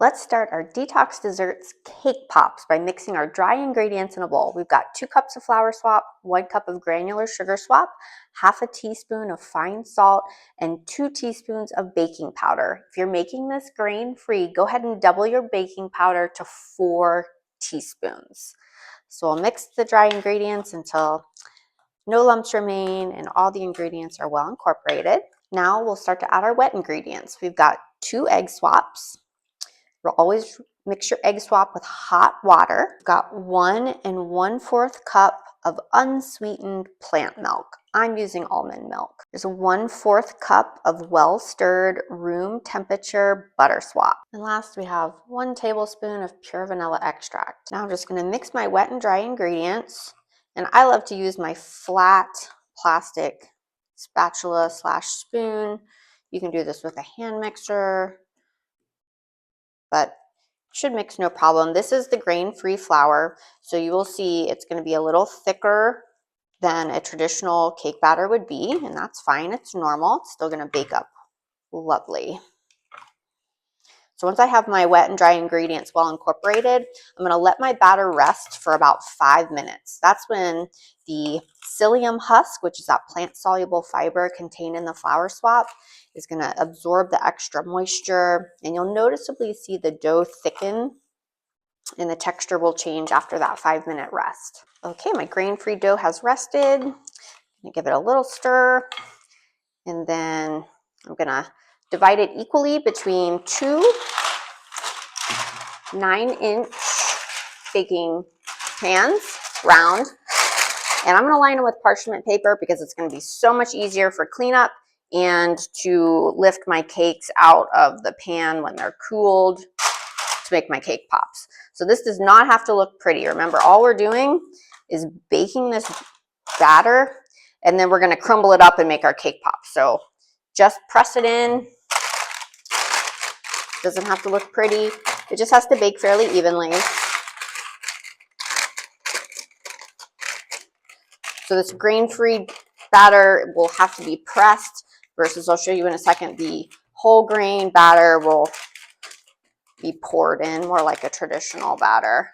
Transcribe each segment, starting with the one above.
Let's start our detox desserts cake pops by mixing our dry ingredients in a bowl. We've got 2 cups of flour swap, 1 cup of granular sugar swap, half a teaspoon of fine salt, and 2 teaspoons of baking powder. If you're making this grain-free, go ahead and double your baking powder to 4 teaspoons. So we'll mix the dry ingredients until no lumps remain and all the ingredients are well incorporated. Now we'll start to add our wet ingredients. We've got 2 egg swaps. We'll always mix your egg swap with hot water. Got 1 1/4 cup of unsweetened plant milk. I'm using almond milk. There's 1/4 cup of well-stirred room temperature butter swap. And last we have 1 tablespoon of pure vanilla extract. Now I'm just gonna mix my wet and dry ingredients. And I love to use my flat plastic spatula/spoon. You can do this with a hand mixer, but should mix no problem. This is the grain-free flour, so you will see it's going to be a little thicker than a traditional cake batter would be, and that's fine. It's normal. It's still going to bake up lovely. So once I have my wet and dry ingredients well incorporated, I'm going to let my batter rest for about 5 minutes. That's when the psyllium husk, which is that plant-soluble fiber contained in the flour swap, is going to absorb the extra moisture, and you'll noticeably see the dough thicken and the texture will change after that 5-minute rest. Okay, my grain-free dough has rested. I'm gonna give it a little stir, and then I'm gonna divide it equally between 2 9-inch baking pans, round, and I'm gonna line them with parchment paper because it's gonna be so much easier for cleanup and to lift my cakes out of the pan when they're cooled to make my cake pops. So this does not have to look pretty. Remember, all we're doing is baking this batter, and then we're gonna crumble it up and make our cake pops. So just press it in. Doesn't have to look pretty. It just has to bake fairly evenly. So this grain-free batter will have to be pressed versus, I'll show you in a second, the whole grain batter will be poured in more like a traditional batter.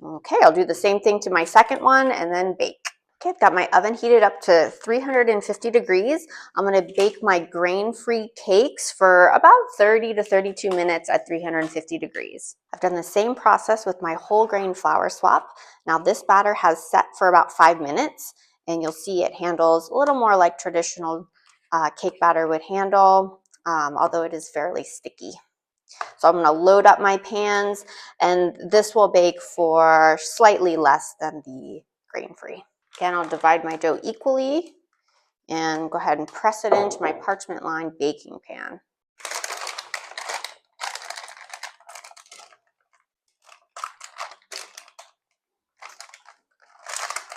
Okay, I'll do the same thing to my second one and then bake. Okay, I've got my oven heated up to 350 degrees. I'm gonna bake my grain-free cakes for about 30 to 32 minutes at 350 degrees. I've done the same process with my whole grain flour swap. Now this batter has set for about 5 minutes, and you'll see it handles a little more like traditional cake batter would handle, although it is fairly sticky. So I'm gonna load up my pans, and this will bake for slightly less than the grain-free. Again, I'll divide my dough equally and go ahead and press it into my parchment lined baking pan.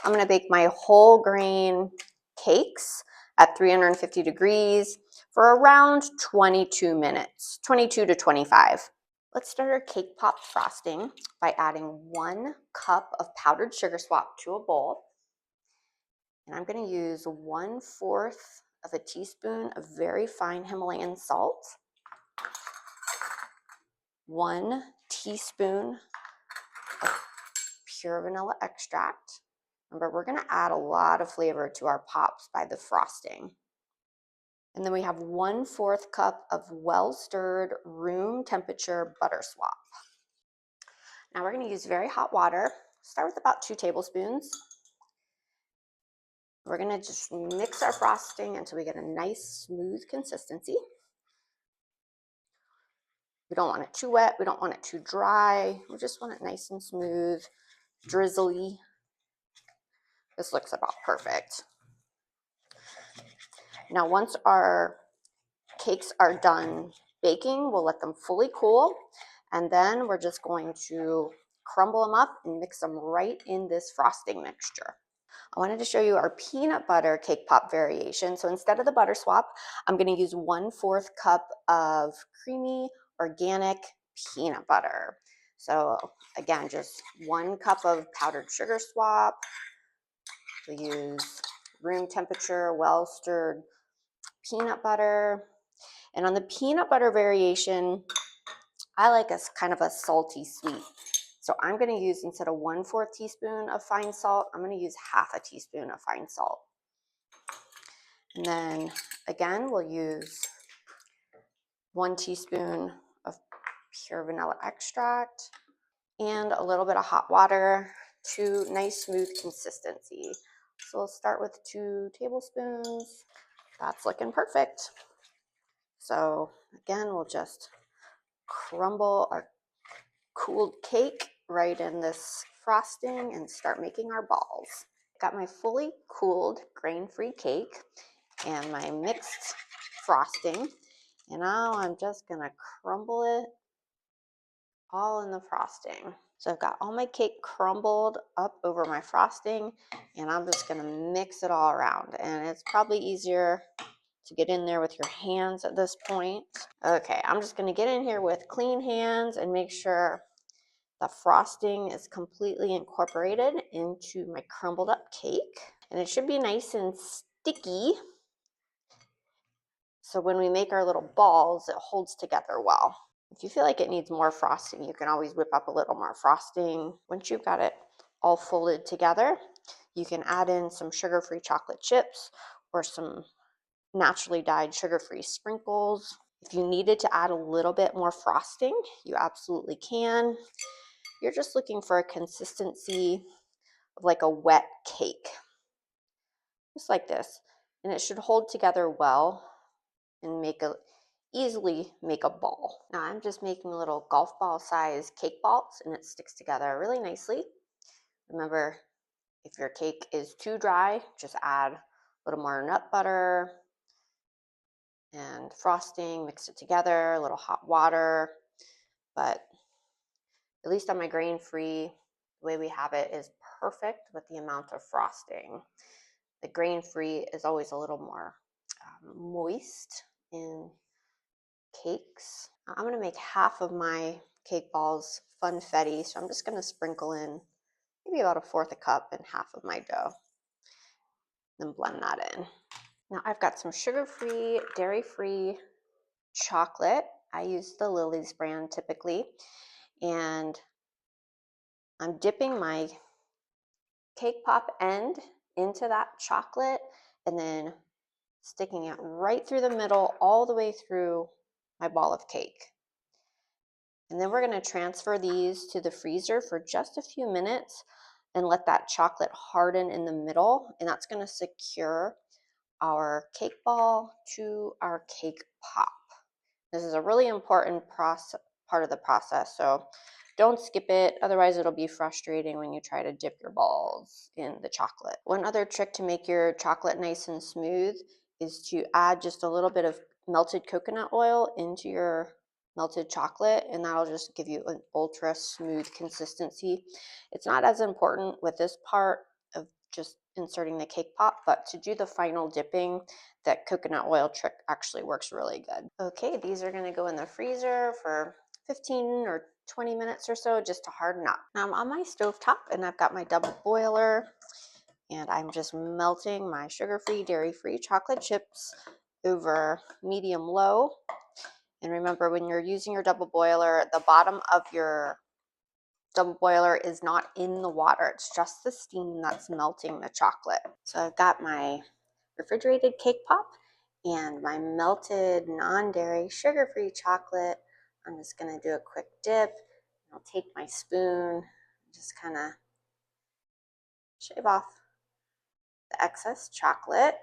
I'm gonna bake my whole grain cakes at 350 degrees for around 22 minutes, 22 to 25. Let's start our cake pop frosting by adding 1 cup of powdered sugar swap to a bowl. And I'm going to use 1/4 of a teaspoon of very fine Himalayan salt, 1 teaspoon of pure vanilla extract. Remember, we're going to add a lot of flavor to our pops by the frosting. And then we have 1/4 cup of well-stirred room temperature butter swap. Now we're going to use very hot water. Start with about 2 tablespoons. We're going to just mix our frosting until we get a nice smooth consistency. We don't want it too wet. We don't want it too dry. We just want it nice and smooth, drizzly. This looks about perfect. Now, once our cakes are done baking, we'll let them fully cool. And then we're just going to crumble them up and mix them right in this frosting mixture. I wanted to show you our peanut butter cake pop variation. So instead of the butter swap, I'm going to use 1/4 cup of creamy organic peanut butter. So again, just 1 cup of powdered sugar swap. We use room temperature, well-stirred peanut butter. And on the peanut butter variation, I like a kind of a salty sweet. So I'm going to use, instead of 1/4 teaspoon of fine salt, I'm going to use 1/2 teaspoon of fine salt. And then again, we'll use 1 teaspoon of pure vanilla extract and a little bit of hot water to nice smooth consistency. So we'll start with 2 tablespoons. That's looking perfect. So again, we'll just crumble our cooled cake right in this frosting and start making our balls. Got my fully cooled grain-free cake and my mixed frosting, and now I'm just gonna crumble it all in the frosting. So I've got all my cake crumbled up over my frosting, and I'm just gonna mix it all around. And it's probably easier to get in there with your hands at this point. Okay, I'm just gonna get in here with clean hands and make sure the frosting is completely incorporated into my crumbled up cake. And it should be nice and sticky. So when we make our little balls, it holds together well. If you feel like it needs more frosting, you can always whip up a little more frosting. Once you've got it all folded together, you can add in some sugar-free chocolate chips or some naturally dyed sugar-free sprinkles. If you needed to add a little bit more frosting, you absolutely can. You're just looking for a consistency of like a wet cake, just like this. And it should hold together well and easily make a ball. Now I'm just making little golf ball size cake balls, and it sticks together really nicely. Remember, if your cake is too dry, just add a little more nut butter and frosting, mix it together, a little hot water. But at least on my grain-free, the way we have it is perfect with the amount of frosting. The grain-free is always a little more moist in cakes. I'm going to make half of my cake balls funfetti, so I'm just going to sprinkle in maybe about 1/4 cup and half of my dough, then blend that in. Now I've got some sugar-free, dairy-free chocolate. I use the Lily's brand typically, and I'm dipping my cake pop end into that chocolate and then sticking it right through the middle all the way through my ball of cake. And then we're going to transfer these to the freezer for just a few minutes and let that chocolate harden in the middle, and that's going to secure our cake ball to our cake pop. This is a really important part of the process, so don't skip it, otherwise it'll be frustrating when you try to dip your balls in the chocolate. One other trick to make your chocolate nice and smooth is to add just a little bit of melted coconut oil into your melted chocolate, and that'll just give you an ultra smooth consistency. It's not as important with this part of just inserting the cake pop, but to do the final dipping, that coconut oil trick actually works really good. Okay, these are going to go in the freezer for 15 or 20 minutes or so just to harden up. Now I'm on my stove top and I've got my double boiler, and I'm just melting my sugar-free, dairy-free chocolate chips over medium-low. And remember, when you're using your double boiler, the bottom of your double boiler is not in the water. It's just the steam that's melting the chocolate. So I've got my refrigerated cake pop and my melted non-dairy sugar-free chocolate. I'm just going to do a quick dip. I'll take my spoon and just kind of shave off the excess chocolate.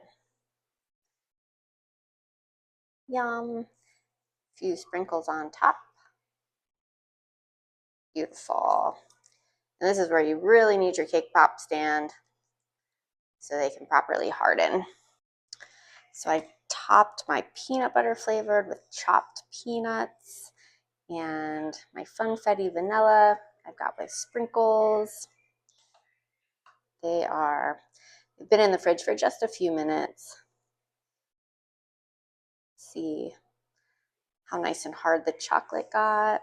Yum. A few sprinkles on top. Beautiful. And this is where you really need your cake pop stand so they can properly harden. So I topped my peanut butter flavored with chopped peanuts and my funfetti vanilla. I've got my sprinkles. They've been in the fridge for just a few minutes. See how nice and hard the chocolate got.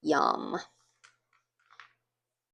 Yum.